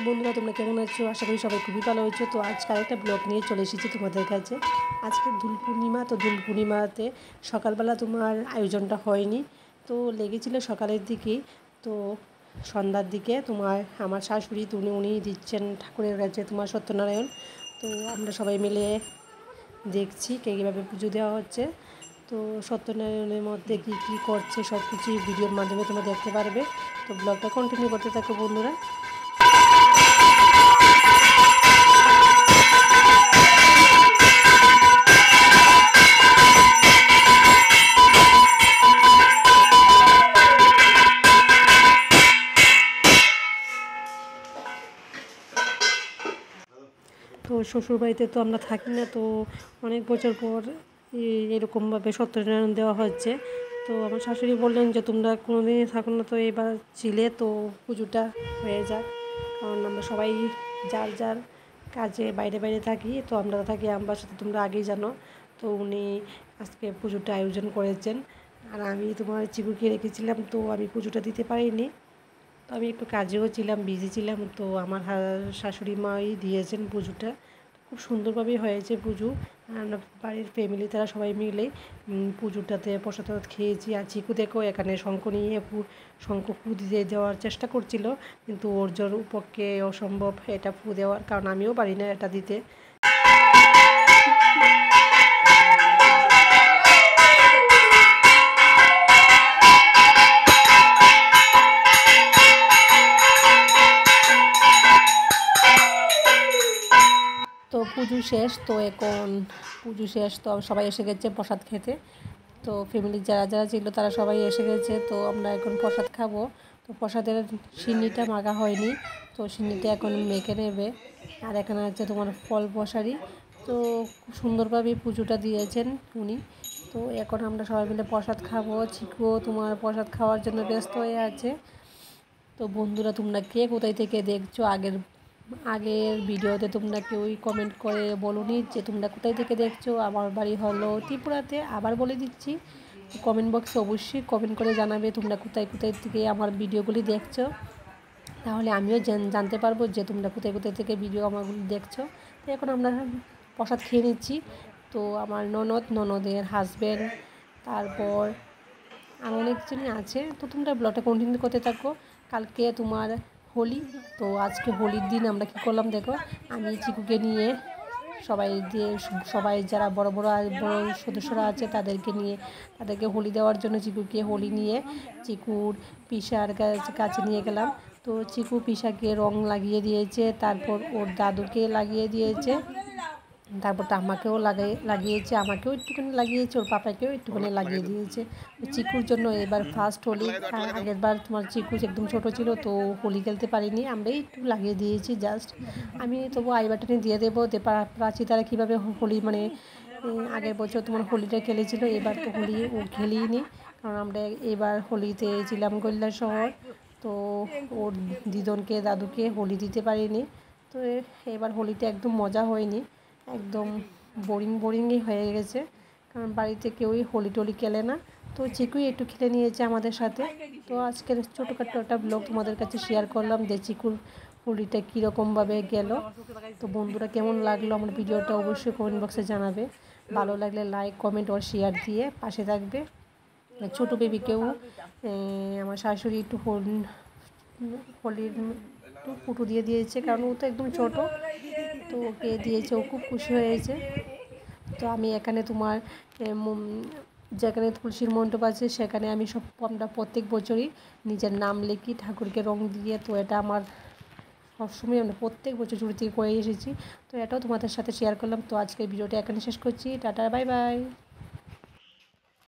High বন্ধুরা, তোমরা কেমন আছো? আশা করি সবাই খুবই ভালো হয়েছো। তো আজকে আরেকটা ব্লগ নিয়ে চলে এসেছি তোমাদের কাছে। আজকে দোল পূর্ণিমা, তো দোল পূর্ণিমাতে সকালবেলা তোমার আয়োজনটা হয়নি, তো লেগেছিল সকালের দিকেই। তো সন্ধ্যার দিকে তোমার আমার শাশুড়ি উনি দিচ্ছেন ঠাকুরের কাছে তোমার সত্যনারায়ণ। তো আমরা সবাই মিলে দেখছি কীভাবে পুজো দেওয়া হচ্ছে। তো সত্যনারায়ণের মধ্যে কী কী করছে সব কিছুই ভিডিওর মাধ্যমে তোমরা দেখতে পারবে। তো ব্লগটা কন্টিনিউ করতে থাকো বন্ধুরা। তো শ্বশুরবাড়িতে তো আমরা থাকি না, তো অনেক বছর পর এরকমভাবে সত্যনারায়ণ দেওয়া হচ্ছে। তো আমার শাশুড়ি বললেন যে তোমরা কোনোদিনই থাকো না, তো এবার ছিলে তো পুজোটা হয়ে যাক, কারণ আমরা সবাই যার যার কাজে বাইরে বাইরে থাকি। তো আমরা থাকি সাথে তোমরা আগেই জানো। তো উনি আজকে পুজোটা আয়োজন করেছেন, আর আমি তোমার চিকুকে রেখেছিলাম, তো আমি পুজোটা দিতে পারিনি। তো আমি একটু কাজেও ছিলাম, বিজি ছিলাম। তো আমার শাশুড়ি মাই দিয়েছেন পুজোটা। খুব সুন্দরভাবেই হয়েছে পুজো। আমরা বাড়ির ফ্যামিলি তারা সবাই মিলে পুজোটাতে প্রসাদ খেয়েছি। আর চিকু দেখো এখানে শঙ্খ নিয়ে শঙ্খ ফু দিয়ে দেওয়ার চেষ্টা করছিল, কিন্তু ওর জোর পক্ষে অসম্ভব এটা ফু দেওয়ার, কারণ আমিও পারি না এটা দিতে। তো পুজো শেষ, তো এখন পুজো শেষ, তো সবাই এসে গেছে প্রসাদ খেতে। তো ফ্যামিলির যারা যারা ছিল তারা সবাই এসে গেছে। তো আমরা এখন প্রসাদ খাবো। তো প্রসাদের সিন্নিটা মাখা হয়নি, তো সিন্নিটা এখন মেখে নেবে। আর এখানে আছে তোমার ফল প্রসারি। তো খুব সুন্দরভাবে পুজোটা দিয়েছেন উনি। তো এখন আমরা সবাই মিলে প্রসাদ খাবো। চিকুও তোমার প্রসাদ খাওয়ার জন্য ব্যস্ত হয়ে আছে। তো বন্ধুরা, তোমরা কে কোথায় থেকে দেখছো? আগের ভিডিওতে তোমরা কেউই কমেন্ট করে বলোনি যে তোমরা কোথায় থেকে দেখছো। আমার বাড়ি হলো ত্রিপুরাতে। আবার বলে দিচ্ছি, কমেন্ট বক্সে অবশ্যই কমেন্ট করে জানাবে তোমরা কোথায় কোথায় থেকে আমার ভিডিওগুলি দেখছো। তাহলে আমিও জানতে পারবো যে তোমরা কোথায় কোথায় থেকে ভিডিও আমারগুলি দেখছো। তো এখন আমরা প্রসাদ খেয়ে নিচ্ছি। তো আমার ননদের হাজব্যান্ড, তারপর আর অনেকজনই আছে। তো তোমরা ব্লগটা কন্টিনিউ করতে থাকো। কালকে তোমার হোলি, তো আজকে হোলির দিন আমরা কী করলাম দেখো। আমি চিকুকে নিয়ে সবাই যারা বড় সদস্যরা আছে তাদেরকে হোলি দেওয়ার জন্য চিকুকে হোলি নিয়ে চিকুর পিসার কাছে নিয়ে গেলাম। তো চিকু পিসাকে রং লাগিয়ে দিয়েছে, তারপর ওর দাদুকে লাগিয়ে দিয়েছে, তারপর তো আমাকেও লাগিয়েছে, আমাকেও একটুখানি লাগিয়েছে, ওর পাপাকেও একটুখানি লাগিয়ে দিয়েছে। চিকুর জন্য এবার ফার্স্ট হোলি। আগের বার তোমার চিকু একদম ছোটো ছিল, তো হোলি খেলতে পারিনি, আমরাই একটু লাগিয়ে দিয়েছি জাস্ট। আমি তবু আই বাটনে দিয়ে দেবো প্রাচী তারা কীভাবে হোলি মানে আগের বছর তোমার হোলিটা খেলেছিল, এবার তো হোলি ও খেলিনি, কারণ আমরা এবার হোলিতে ছিলাম কৈলাসহর। তো ওর দিদনকে দাদুকে হোলি দিতে পারিনি। তো এবার হোলিটা একদম মজা হয়নি, একদম বোরিংই হয়ে গেছে, কারণ বাড়িতে কেউই হোলি টোলি খেলে না। তো চিকুই একটু খেলে নিয়েছে আমাদের সাথে। তো আজকের ছোটোখাটো একটা ব্লগ তোমাদের কাছে শেয়ার করলাম যে চিকুর হোলিটা কীরকমভাবে গেল। তো বন্ধুরা, কেমন লাগলো আমার ভিডিওটা অবশ্যই কমেন্ট বক্সে জানাবে। ভালো লাগলে লাইক কমেন্ট ও শেয়ার দিয়ে পাশে থাকবে। ছোটো বেবিকেও আমার শাশুড়ি একটু হোলির একটু ফুটো দিয়ে দিয়েছে, কারণ ও তো একদম ছোটো, তো ওকে দিয়েছে, ও খুব খুশি হয়েছে। তো আমি এখানে তোমার যেখানে তুলসীর মণ্ডপ আছে সেখানে আমরা প্রত্যেক বছরই নিজের নাম লিখি ঠাকুরকে রং দিয়ে। তো এটা আমার সবসময় আমরা প্রত্যেক বছর শুরু থেকে করে এসেছি। তো এটাও তোমাদের সাথে শেয়ার করলাম। তো আজকের ভিডিওটা এখানে শেষ করছি। Tata, bye bye.